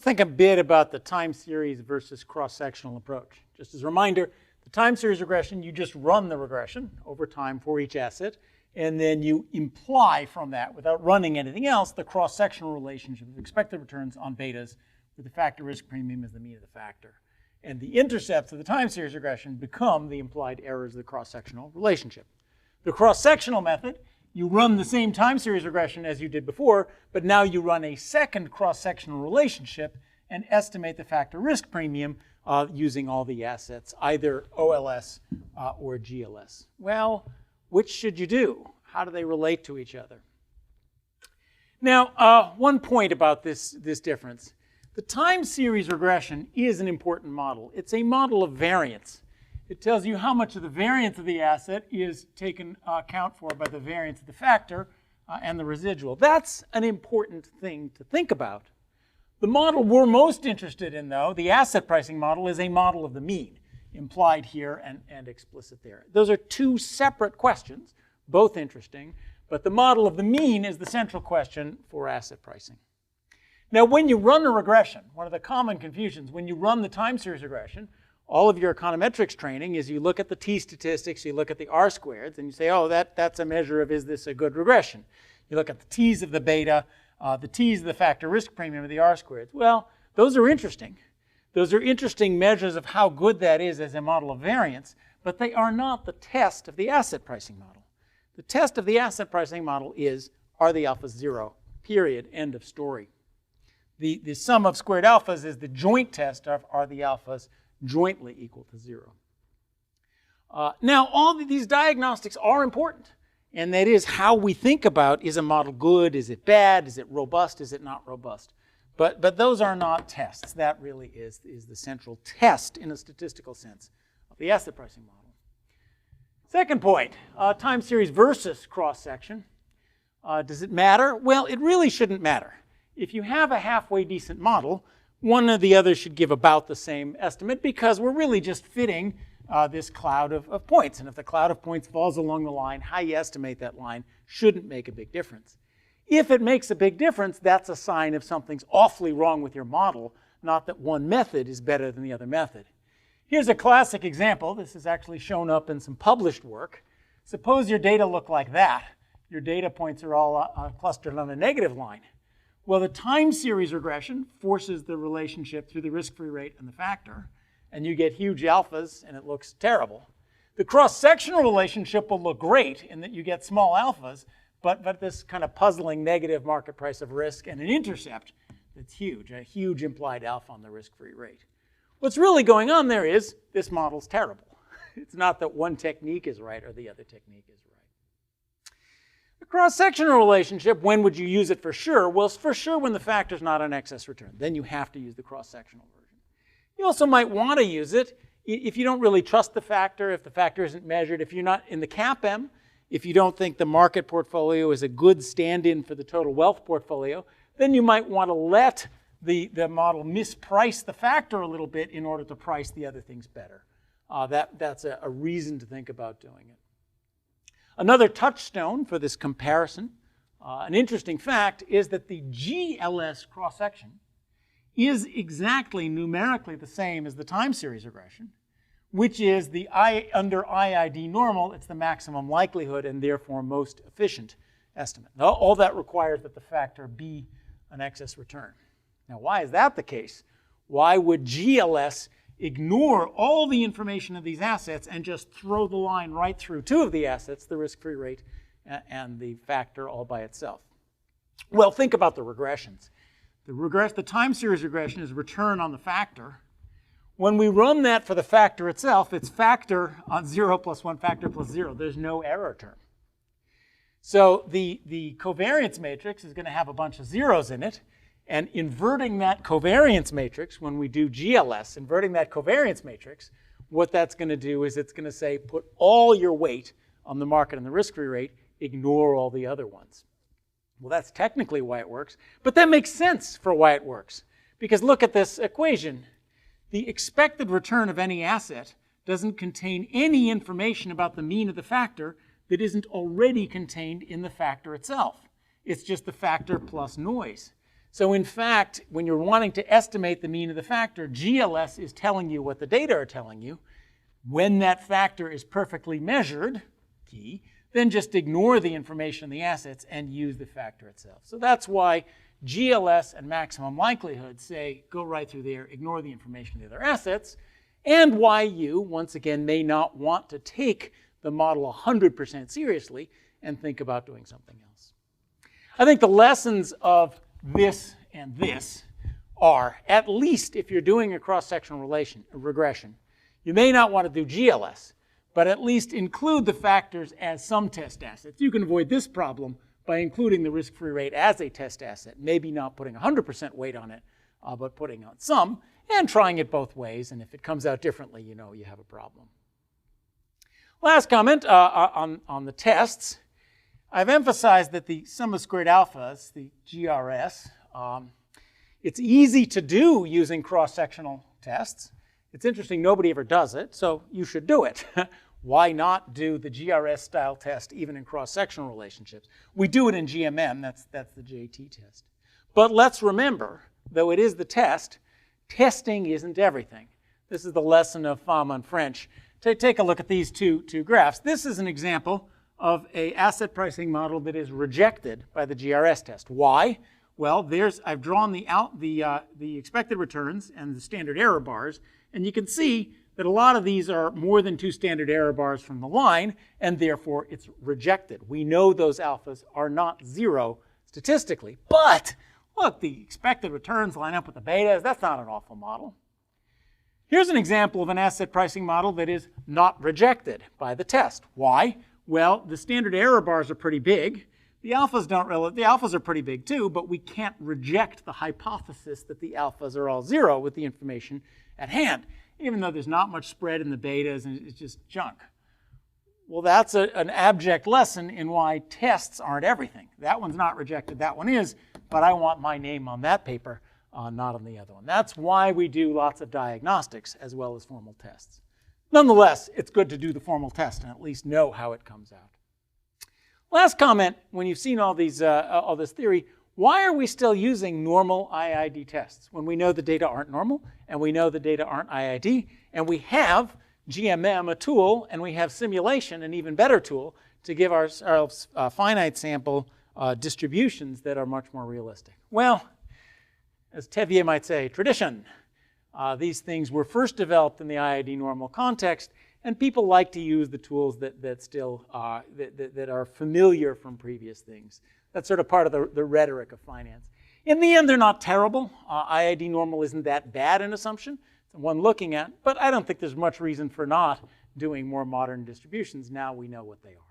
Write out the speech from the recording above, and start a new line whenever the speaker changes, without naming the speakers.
think a bit about the time series versus cross-sectional approach. Just as a reminder, the time series regression, you just run the regression over time for each asset, and then you imply from that, without running anything else, the cross-sectional relationship of expected returns on betas where the factor risk premium is the mean of the factor. And the intercepts of the time series regression become the implied errors of the cross-sectional relationship. The cross-sectional method, you run the same time series regression as you did before, but now you run a second cross-sectional relationship and estimate the factor risk premium using all the assets, either OLS or GLS. Well, which should you do? How do they relate to each other? Now, one point about this difference. The time series regression is an important model. It's a model of variance. It tells you how much of the variance of the asset is taken account for by the variance of the factor and the residual. That's an important thing to think about. The model we're most interested in, though, the asset pricing model, is a model of the mean, implied here and explicit there. Those are two separate questions, both interesting, but the model of the mean is the central question for asset pricing. Now, when you run a regression, one of the common confusions, when you run the time series regression, all of your econometrics training is you look at the t-statistics, you look at the r-squareds, and you say, oh, that's a measure of is this a good regression. You look at the t's of the beta, the t's of the factor risk premium of the r-squareds. Well, those are interesting. Those are interesting measures of how good that is as a model of variance, but they are not the test of the asset pricing model. The test of the asset pricing model is, are the alphas zero? Period. End of story. The sum of squared alphas is the joint test of are the alphas jointly equal to zero. Now, all of these diagnostics are important, and that is how we think about, is a model good, is it bad, is it robust, is it not robust? But those are not tests. That really is the central test in a statistical sense of the asset pricing model. Second point, time series versus cross-section. Does it matter? Well, it really shouldn't matter. If you have a halfway decent model, one or the other should give about the same estimate because we're really just fitting this cloud of points. And if the cloud of points falls along the line, how you estimate that line shouldn't make a big difference. If it makes a big difference, that's a sign of something's awfully wrong with your model, not that one method is better than the other method. Here's a classic example. This is actually shown up in some published work. Suppose your data look like that. Your data points are all clustered on a negative line. Well, the time series regression forces the relationship through the risk-free rate and the factor, and you get huge alphas, and it looks terrible. The cross-sectional relationship will look great in that you get small alphas, but this kind of puzzling negative market price of risk and an intercept that's huge, a huge implied alpha on the risk-free rate. What's really going on there is this model's terrible. It's not that one technique is right or the other technique is right. The cross-sectional relationship, when would you use it for sure? Well, it's for sure when the factor's not an excess return. Then you have to use the cross-sectional version. You also might want to use it if you don't really trust the factor, if the factor isn't measured, if you're not in the CAPM, if you don't think the market portfolio is a good stand-in for the total wealth portfolio, then you might want to let the model misprice the factor a little bit in order to price the other things better. That's a reason to think about doing it. Another touchstone for this comparison, an interesting fact, is that the GLS cross-section is exactly numerically the same as the time series regression, which is the under IID normal, it's the maximum likelihood and therefore most efficient estimate. Now, all that requires that the factor be an excess return. Now, why is that the case? Why would GLS ignore all the information of these assets and just throw the line right through two of the assets, the risk-free rate and the factor all by itself? Well, think about the regressions. The time series regression is return on the factor. When we run that for the factor itself, it's factor on 0 plus 1 factor plus 0. There's no error term. So the covariance matrix is going to have a bunch of zeros in it. And inverting that covariance matrix, when we do GLS, inverting that covariance matrix, what that's going to do is it's going to say put all your weight on the market and the risk-free rate, ignore all the other ones. Well, that's technically why it works, but that makes sense for why it works. Because look at this equation. The expected return of any asset doesn't contain any information about the mean of the factor that isn't already contained in the factor itself. It's just the factor plus noise. So in fact, when you're wanting to estimate the mean of the factor, GLS is telling you what the data are telling you. When that factor is perfectly measured, key, then just ignore the information in the assets and use the factor itself. So that's why GLS and maximum likelihood say go right through there, ignore the information in the other assets, and why you, once again, may not want to take the model 100% seriously and think about doing something else. I think the lessons of this and this are, at least if you're doing a cross-sectional regression, you may not want to do GLS, but at least include the factors as some test assets. You can avoid this problem by including the risk-free rate as a test asset, maybe not putting 100% weight on it, but putting on some, and trying it both ways, and if it comes out differently, you know you have a problem. Last comment on the tests. I've emphasized that the sum of squared alphas, the GRS, it's easy to do using cross-sectional tests. It's interesting, nobody ever does it, so you should do it. Why not do the GRS style test even in cross-sectional relationships? We do it in GMM, that's the JT test. But let's remember, though it is the test, testing isn't everything. This is the lesson of Fama and French. Take a look at these two graphs. This is an example of an asset pricing model that is rejected by the GRS test. Why? Well, I've drawn the expected returns and the standard error bars, and you can see that a lot of these are more than 2 standard error bars from the line, and therefore it's rejected. We know those alphas are not 0 statistically, but look, the expected returns line up with the betas. That's not an awful model. Here's an example of an asset pricing model that is not rejected by the test. Why? Well, the standard error bars are pretty big. The alphas are pretty big too, but we can't reject the hypothesis that the alphas are all 0 with the information at hand, even though there's not much spread in the betas and it's just junk. Well, that's an abject lesson in why tests aren't everything. That one's not rejected, that one is, but I want my name on that paper, not on the other one. That's why we do lots of diagnostics as well as formal tests. Nonetheless, it's good to do the formal test and at least know how it comes out. Last comment, when you've seen all this theory, why are we still using normal IID tests when we know the data aren't normal and we know the data aren't IID and we have GMM, a tool, and we have simulation, an even better tool, to give ourselves finite sample distributions that are much more realistic? Well, as Tevier might say, tradition. These things were first developed in the IID normal context, and people like to use the tools that are familiar from previous things. That's sort of part of the rhetoric of finance. In the end, they're not terrible. IID normal isn't that bad an assumption. It's one looking at, but I don't think there's much reason for not doing more modern distributions. Now we know what they are.